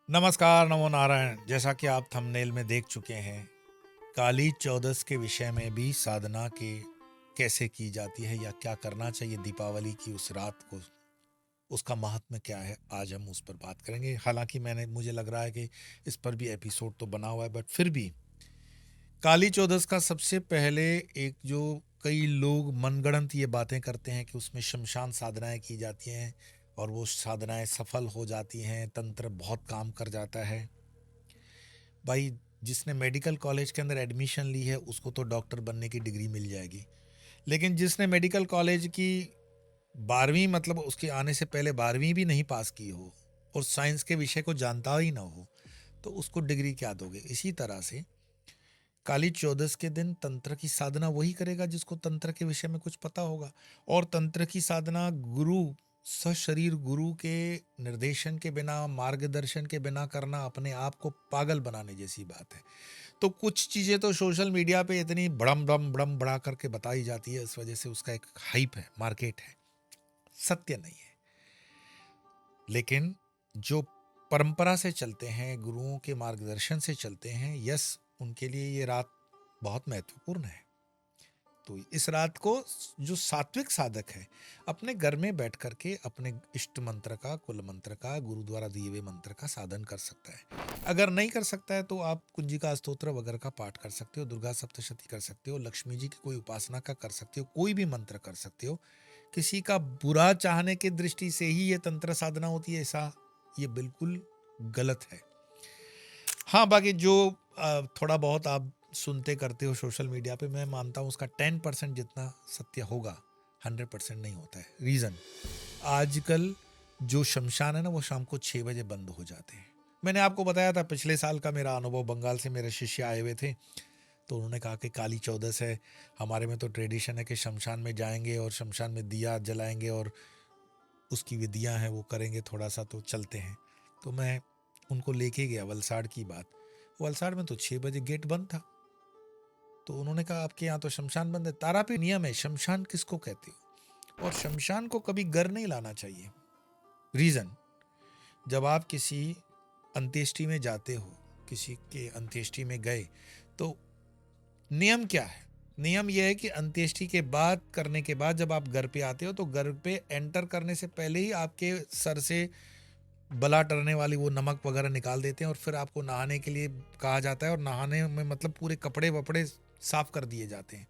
नमस्कार, नमो नारायण। जैसा कि आप थंबनेल में देख चुके हैं, काली चौदस के विषय में भी साधना के कैसे की जाती है या क्या करना चाहिए दीपावली की उस रात को, उसका महात्म्य क्या है, आज हम उस पर बात करेंगे। हालांकि मुझे लग रहा है कि इस पर भी एपिसोड तो बना हुआ है, बट फिर भी काली चौदस का सबसे पहले एक जो कई लोग मनगढ़ंत ये बातें करते हैं कि उसमें शमशान साधनाएं की जाती हैं और वो साधनाएं सफल हो जाती हैं, तंत्र बहुत काम कर जाता है। भाई, जिसने मेडिकल कॉलेज के अंदर एडमिशन ली है उसको तो डॉक्टर बनने की डिग्री मिल जाएगी, लेकिन जिसने मेडिकल कॉलेज की 12वीं, मतलब उसके आने से पहले 12वीं भी नहीं पास की हो और साइंस के विषय को जानता ही ना हो, तो उसको डिग्री क्या दोगे। इसी तरह से काली चौदस के दिन तंत्र की साधना वही करेगा जिसको तंत्र के विषय में कुछ पता होगा। और तंत्र की साधना गुरु, सशरीर गुरु के निर्देशन के बिना, मार्गदर्शन के बिना करना अपने आप को पागल बनाने जैसी बात है। तो कुछ चीज़ें तो सोशल मीडिया पे इतनी बड़म बड़म बड़म बड़ा करके बताई जाती है, इस वजह से उसका एक हाइप है, मार्केट है, सत्य नहीं है। लेकिन जो परंपरा से चलते हैं, गुरुओं के मार्गदर्शन से चलते हैं, यस, उनके लिए ये रात बहुत महत्वपूर्ण है। तो इस रात को जो सात्विक साधक है अपने घर में बैठ करके अपने इष्ट मंत्र का, कुल मंत्र का, गुरु द्वारा दिए हुए मंत्र का साधन कर सकता है। अगर नहीं कर सकता है तो आप कुंजिका स्तोत्र वगैरह का पाठ कर सकते हो, दुर्गा सप्तशती कर सकते हो, लक्ष्मी जी की कोई उपासना का कर सकते हो, कोई भी मंत्र कर सकते हो। किसी का बुरा चाहने की दृष्टि से ही ये तंत्र साधना होती है, ऐसा ये बिल्कुल गलत है। हाँ, बाकी जो थोड़ा बहुत आप सुनते करते हो सोशल मीडिया पे, मैं मानता हूँ उसका 10% जितना सत्य होगा, 100% नहीं होता है। रीज़न, आजकल जो शमशान है ना, वो शाम को 6 बजे बंद हो जाते हैं। मैंने आपको बताया था पिछले साल का मेरा अनुभव, बंगाल से मेरे शिष्य आए हुए थे, तो उन्होंने कहा कि काली चौदस है, हमारे में तो ट्रेडिशन है कि शमशान में जाएंगे और शमशान में दिया जलाएंगे और उसकी विधियाँ हैं वो करेंगे, थोड़ा सा तो चलते हैं। तो मैं उनको लेके गया, वलसाड़ की बात। वलसाड़ में तो 6 बजे गेट बंद था। तो उन्होंने कहा आपके यहाँ तो शमशान बंद है। तारापीठ नियम है, शमशान किसको कहते हो, और शमशान को कभी घर नहीं लाना चाहिए। रीज़न, जब आप किसी अंत्येष्टि में जाते हो, किसी के अंत्येष्टि में गए, तो नियम क्या है? नियम यह है कि अंत्येष्टि के बाद, करने के बाद जब आप घर पे आते हो तो घर पे एंटर करने से पहले ही आपके सर से बला टरने वाली वो नमक वगैरह निकाल देते हैं और फिर आपको नहाने के लिए कहा जाता है, और नहाने में मतलब पूरे कपड़े वपड़े साफ कर दिए जाते हैं।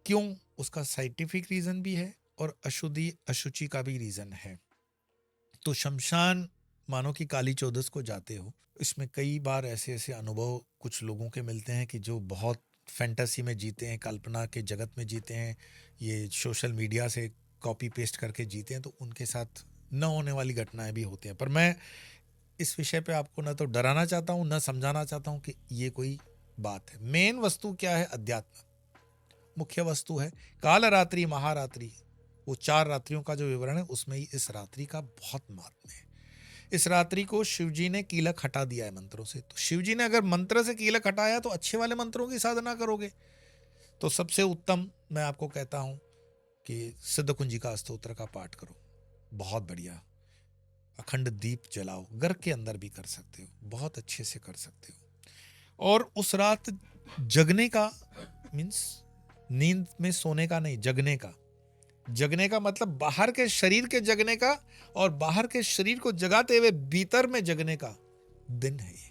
क्यों? उसका साइंटिफिक रीजन भी है और अशुद्धि अशुचि का भी रीजन है। तो शमशान, मानो कि काली चौदस को जाते हो, इसमें कई बार ऐसे ऐसे अनुभव कुछ लोगों के मिलते हैं कि जो बहुत फैंटेसी में जीते हैं, कल्पना के जगत में जीते हैं, ये सोशल मीडिया से कॉपी पेस्ट करके जीते हैं, तो उनके साथ न होने वाली घटनाएं भी होती हैं। पर मैं इस विषय पे आपको ना तो डराना चाहता हूँ, ना समझाना चाहता हूँ कि ये कोई बात है। मेन वस्तु क्या है? अध्यात्म मुख्य वस्तु है। काल रात्रि, महारात्रि, वो 4 रात्रियों का जो विवरण है उसमें ही इस रात्रि का बहुत महात्म्य है। इस रात्रि को शिवजी ने कीलक हटा दिया है मंत्रों से। तो शिवजी ने अगर मंत्र से कीलक हटाया तो अच्छे वाले मंत्रों की साधना करोगे। तो सबसे उत्तम मैं आपको कहता हूं कि सिद्ध कुंजिका स्तोत्र का पाठ करो, बहुत बढ़िया। अखंड दीप जलाओ, घर के अंदर भी कर सकते हो, बहुत अच्छे से कर सकते हो। और उस रात जगने का मीन्स नींद में सोने का नहीं, जगने का। जगने का मतलब बाहर के शरीर के जगने का, और बाहर के शरीर को जगाते हुए भीतर में जगने का दिन है ये।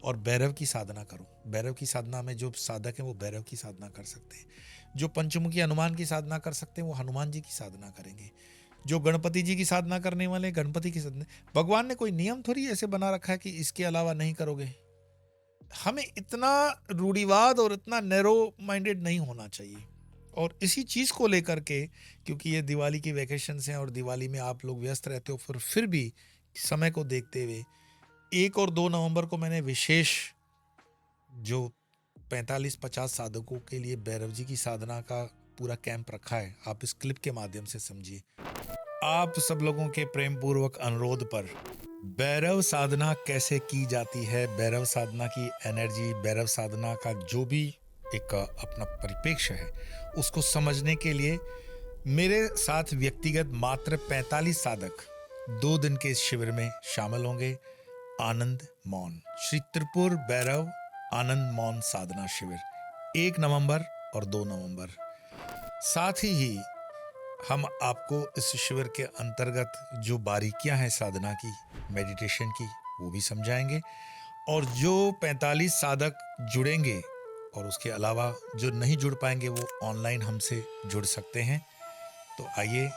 और भैरव की साधना करो। भैरव की साधना में जो साधक है वो भैरव की साधना कर सकते हैं। जो पंचमुखी हनुमान की साधना कर सकते हैं वो हनुमान जी की साधना करेंगे। जो गणपति जी की साधना करने वाले गणपति की साधना। भगवान ने कोई नियम थोड़ी ऐसे बना रखा है कि इसके अलावा नहीं करोगे। हमें इतना रूढ़िवाद और इतना नैरो माइंडेड नहीं होना चाहिए। और इसी चीज़ को लेकर के, क्योंकि ये दिवाली की वैकेशन हैं और दिवाली में आप लोग व्यस्त रहते हो, फिर भी समय को देखते हुए 1 और 2 नवंबर को मैंने विशेष जो 45-50 साधकों के लिए भैरव जी की साधना का पूरा कैंप रखा है। आप इस क्लिप के माध्यम से समझिए। आप सब लोगों के प्रेम पूर्वक अनुरोध पर भैरव साधना कैसे की जाती है, भैरव साधना की एनर्जी, भैरव साधना का जो भी एक अपना परिप्रेक्ष्य है, उसको समझने के लिए मेरे साथ व्यक्तिगत मात्र 45 साधक 2 दिन के इस शिविर में शामिल होंगे। आनंद मौन, श्री त्रिपुर भैरव आनंद मौन साधना शिविर 1 नवंबर और 2 नवंबर। साथ ही हम आपको इस शिविर के अंतर्गत जो बारीकियां हैं साधना की, मेडिटेशन की, वो भी समझाएंगे। और जो 45 साधक जुड़ेंगे और उसके अलावा जो नहीं जुड़ पाएंगे वो ऑनलाइन हमसे जुड़ सकते हैं। तो आइए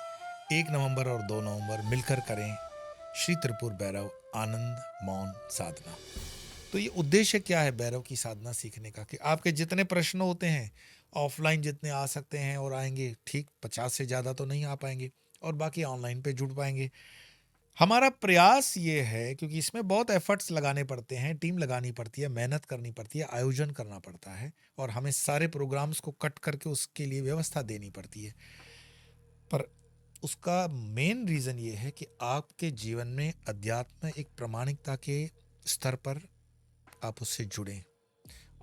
1 नवंबर और 2 नवंबर मिलकर करें श्री त्रिपुर भैरव आनंद मौन साधना। तो ये उद्देश्य क्या है भैरव की साधना सीखने का, कि आपके जितने प्रश्न होते हैं ऑफलाइन जितने आ सकते हैं और आएंगे, ठीक 50 से ज़्यादा तो नहीं आ पाएंगे, और बाकी ऑनलाइन पे जुड़ पाएंगे। हमारा प्रयास ये है, क्योंकि इसमें बहुत एफर्ट्स लगाने पड़ते हैं, टीम लगानी पड़ती है, मेहनत करनी पड़ती है, आयोजन करना पड़ता है, और हमें सारे प्रोग्राम्स को कट करके उसके लिए व्यवस्था देनी पड़ती है। पर उसका मेन रीज़न ये है कि आपके जीवन में अध्यात्म एक प्रामाणिकता के स्तर पर आप उससे जुड़ें।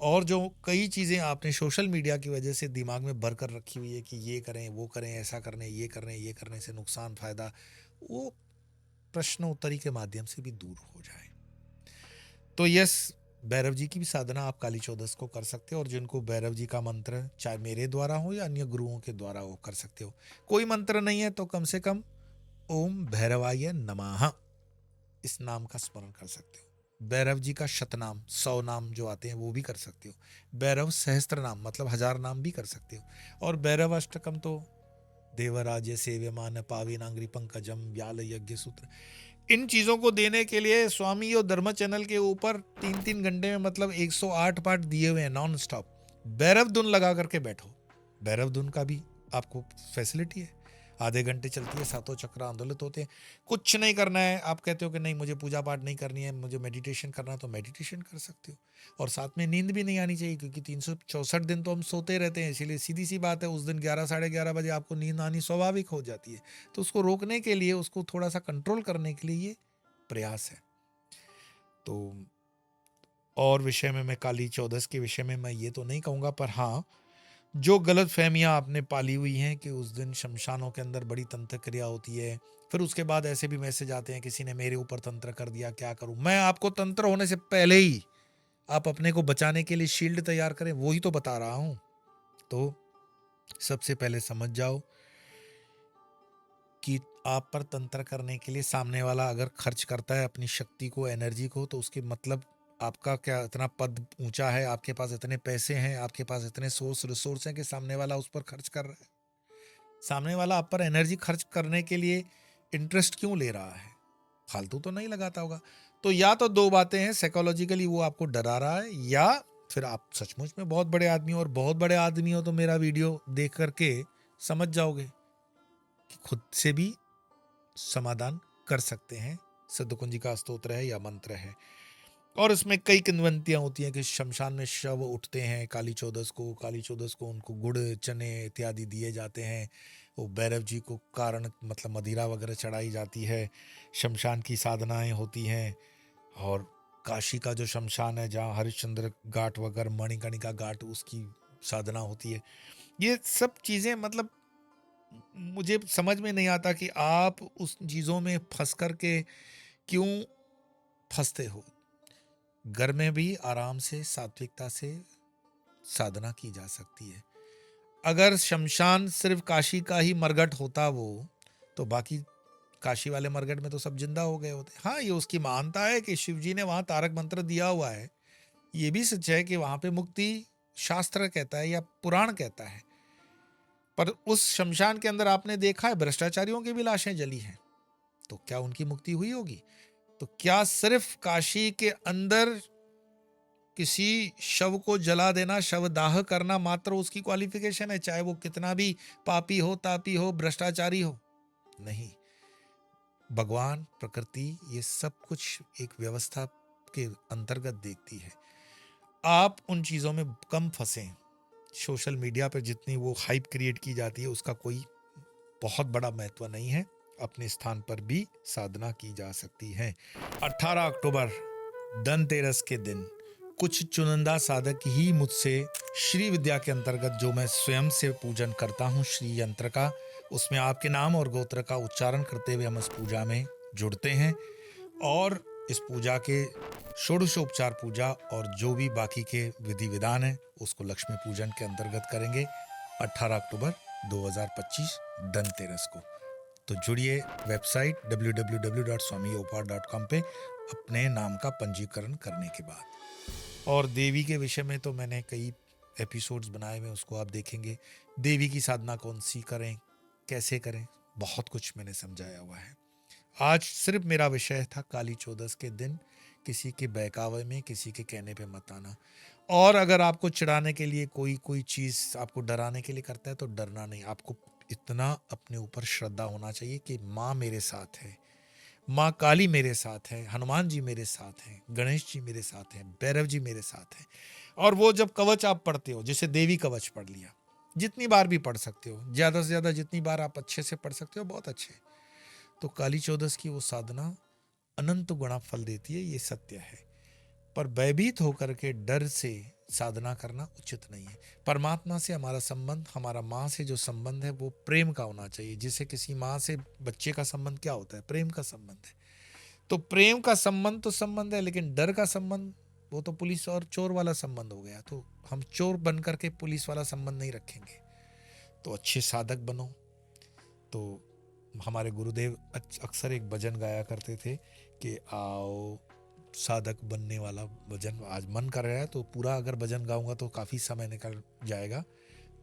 और जो कई चीज़ें आपने सोशल मीडिया की वजह से दिमाग में भर कर रखी हुई है कि ये करें, वो करें, ऐसा करने, ये करने से नुकसान फ़ायदा, वो प्रश्न उत्तरी के माध्यम से भी दूर हो जाए। तो यस, भैरव जी की भी साधना आप काली चौदस को कर सकते हो, और जिनको भैरव जी का मंत्र चाहे मेरे द्वारा हो या अन्य गुरुओं के द्वारा हो कर सकते हो। कोई मंत्र नहीं है तो कम से कम ओम भैरवाय नमः इस नाम का स्मरण कर सकते हो। भैरव जी का शतनाम 100 नाम जो आते हैं वो भी कर सकते हो। भैरव सहस्त्र नाम मतलब 1000 नाम भी कर सकते हो। और भैरव अष्टकम तो देवराज सेव्यमान पावीनांग्री पंकजम व्याल यज्ञ सूत्र, इन चीज़ों को देने के लिए स्वामी और धर्म चैनल के ऊपर 3-3 घंटे में मतलब 108 पाठ दिए हुए हैं नॉन स्टॉप। भैरव धुन लगा करके बैठो, भैरव धुन का भी आपको फैसिलिटी है, आधे घंटे चलती है, 7 चक्र आंदोलित होते हैं। कुछ नहीं करना है, आप कहते हो कि नहीं मुझे पूजा पाठ नहीं करनी है, मुझे मेडिटेशन करना है, तो मेडिटेशन कर सकते हो। और साथ में नींद भी नहीं आनी चाहिए, क्योंकि 364 दिन तो हम सोते रहते हैं, इसीलिए सीधी सी बात है उस दिन 11 साढ़े 11 बजे आपको नींद आनी स्वाभाविक हो जाती है। तो उसको रोकने के लिए, उसको थोड़ा सा कंट्रोल करने के लिए ये प्रयास है। तो और विषय में मैं काली चौदस के विषय में मैं ये तो नहीं कहूँगा, पर हाँ जो गलत फहमियाँ आपने पाली हुई हैं कि उस दिन शमशानों के अंदर बड़ी तंत्र क्रिया होती है, फिर उसके बाद ऐसे भी मैसेज आते हैं किसी ने मेरे ऊपर तंत्र कर दिया, क्या करूं। मैं आपको तंत्र होने से पहले ही आप अपने को बचाने के लिए शील्ड तैयार करें, वो ही तो बता रहा हूं। तो सबसे पहले समझ जाओ कि आप पर तंत्र करने के लिए सामने वाला अगर खर्च करता है अपनी शक्ति को, एनर्जी को, तो उसके मतलब आपका क्या इतना पद ऊंचा है, आपके पास इतने पैसे हैं, आपके पास इतने सोर्स रिसोर्स हैं कि सामने वाला उस पर खर्च कर रहा है। सामने वाला आप पर एनर्जी खर्च करने के लिए इंटरेस्ट क्यों ले रहा है, फालतू तो नहीं लगाता होगा। तो या तो 2 बातें हैं, साइकोलॉजिकली वो आपको डरा रहा है, या फिर आप सचमुच में बहुत बड़े आदमी हो, और बहुत बड़े आदमी हो तो मेरा वीडियो देख करके समझ जाओगे कि खुद से भी समाधान कर सकते हैं। सिद्धकुंजी का स्तोत्र है या मंत्र है, और इसमें कई किंवदंतियां होती हैं कि शमशान में शव उठते हैं काली चौदस को उनको गुड़ चने इत्यादि दिए जाते हैं, वो भैरव जी को कारण मतलब मदिरा वगैरह चढ़ाई जाती है, शमशान की साधनाएं होती हैं। और काशी का जो शमशान है जहाँ हरिश्चंद्र घाट वगैरह मणिकर्णिका घाट, उसकी साधना होती है। ये सब चीज़ें मतलब मुझे समझ में नहीं आता कि आप उस चीज़ों में फंस करके क्यों फंसते हो। घर में भी आराम से सात्विकता से साधना की जा सकती है। अगर शमशान सिर्फ काशी का ही मरघट होता वो, तो बाकी काशी वाले मरघट में तो सब जिंदा हो गए होते। हाँ, ये उसकी मानता है कि शिव जी ने वहां तारक मंत्र दिया हुआ है, ये भी सच है कि वहां पे मुक्ति शास्त्र कहता है या पुराण कहता है। पर उस शमशान के अंदर आपने देखा है भ्रष्टाचारियों की भी लाशें जली हैं, तो क्या उनकी मुक्ति हुई होगी? तो क्या सिर्फ काशी के अंदर किसी शव को जला देना, शव दाह करना मात्र उसकी क्वालिफिकेशन है, चाहे वो कितना भी पापी हो, तापी हो, भ्रष्टाचारी हो? नहीं, भगवान, प्रकृति, ये सब कुछ एक व्यवस्था के अंतर्गत देखती है। आप उन चीजों में कम फंसें। सोशल मीडिया पर जितनी वो हाइप क्रिएट की जाती है उसका कोई बहुत बड़ा महत्व नहीं है। अपने स्थान पर भी साधना की जा सकती है। 18 अक्टूबर धनतेरस के दिन कुछ चुनिंदा साधक ही मुझसे श्री विद्या के अंतर्गत जो मैं स्वयं से पूजन करता हूँ श्री यंत्र का, उसमें आपके नाम और गोत्र का उच्चारण करते हुए हम इस पूजा में जुड़ते हैं और इस पूजा के षोडशोपचार पूजा और जो भी बाकी के विधि विधान है उसको लक्ष्मी पूजन के अंतर्गत करेंगे 18 अक्टूबर 2025 धनतेरस को। तो जुड़िए वेबसाइट www.swamiyopar.com पे अपने नाम का पंजीकरण करने के बाद। और देवी के विषय में तो मैंने कई एपिसोड्स बनाए हुए, उसको आप देखेंगे। देवी की साधना कौन सी करें, कैसे करें, बहुत कुछ मैंने समझाया हुआ है। आज सिर्फ मेरा विषय था काली चौदस के दिन किसी के बहकावे में, किसी के कहने पे मत आना। और अगर आपको चिढ़ाने के लिए कोई चीज़ आपको डराने के लिए करता है तो डरना नहीं। आपको इतना अपने ऊपर श्रद्धा होना चाहिए कि माँ मेरे साथ है, माँ काली मेरे साथ है, हनुमान जी मेरे साथ हैं, गणेश जी मेरे साथ हैं, भैरव जी मेरे साथ हैं। और वो जब कवच आप पढ़ते हो, जैसे देवी कवच पढ़ लिया, जितनी बार भी पढ़ सकते हो, ज़्यादा से ज़्यादा जितनी बार आप अच्छे से पढ़ सकते हो बहुत अच्छे। तो काली चौदस की वो साधना अनंत गुणा फल देती है, ये सत्य है। पर भयभीत होकर के डर से साधना करना उचित नहीं है। परमात्मा से हमारा संबंध, हमारा माँ से जो संबंध है वो प्रेम का होना चाहिए। जिसे किसी माँ से बच्चे का संबंध क्या होता है? प्रेम का संबंध है। तो प्रेम का संबंध तो संबंध है, लेकिन डर का संबंध वो तो पुलिस और चोर वाला संबंध हो गया। तो हम चोर बन करके पुलिस वाला संबंध नहीं रखेंगे। तो अच्छे साधक बनो। तो हमारे गुरुदेव अक्सर एक भजन गाया करते थे कि आओ साधक बनने वाला भजन। आज मन कर रहा है तो पूरा अगर भजन गाऊंगा तो काफ़ी समय निकल जाएगा।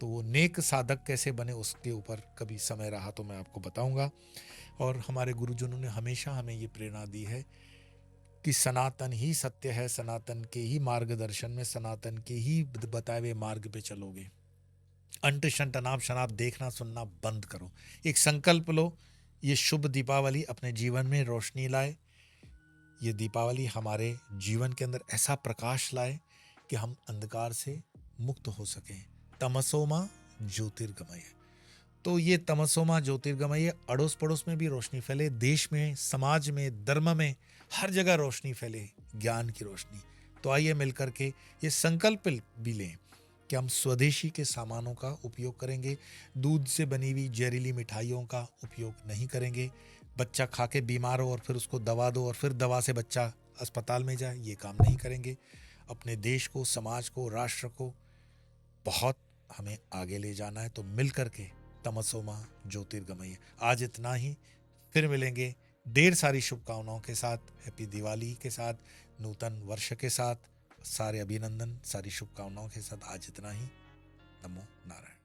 तो वो नेक साधक कैसे बने उसके ऊपर कभी समय रहा तो मैं आपको बताऊंगा। और हमारे गुरुजनों ने हमेशा हमें ये प्रेरणा दी है कि सनातन ही सत्य है, सनातन के ही मार्गदर्शन में, सनातन के ही बताए हुए मार्ग पे चलोगे। अंट शंट अनाप शनाप देखना सुनना बंद करो। एक संकल्प लो, ये शुभ दीपावली अपने जीवन में रोशनी लाए। ये दीपावली हमारे जीवन के अंदर ऐसा प्रकाश लाए कि हम अंधकार से मुक्त हो सकें। तमसोमा ज्योतिर्गमय। तो ये तमसोमा ज्योतिर्गमय अड़ोस पड़ोस में भी रोशनी फैले, देश में, समाज में, धर्म में, हर जगह रोशनी फैले, ज्ञान की रोशनी। तो आइए मिलकर के ये संकल्प भी लें कि हम स्वदेशी के सामानों का उपयोग करेंगे। दूध से बनी हुई जहरीली मिठाइयों का उपयोग नहीं करेंगे। बच्चा खा के बीमार हो और फिर उसको दवा दो और फिर दवा से बच्चा अस्पताल में जाए, ये काम नहीं करेंगे। अपने देश को, समाज को, राष्ट्र को बहुत हमें आगे ले जाना है। तो मिल करके तमसोमा ज्योतिर्गमय। आज इतना ही, फिर मिलेंगे ढेर सारी शुभकामनाओं के साथ, हैप्पी दिवाली के साथ, नूतन वर्ष के साथ, सारे अभिनंदन, सारी शुभकामनाओं के साथ। आज इतना ही। नमो नारायण।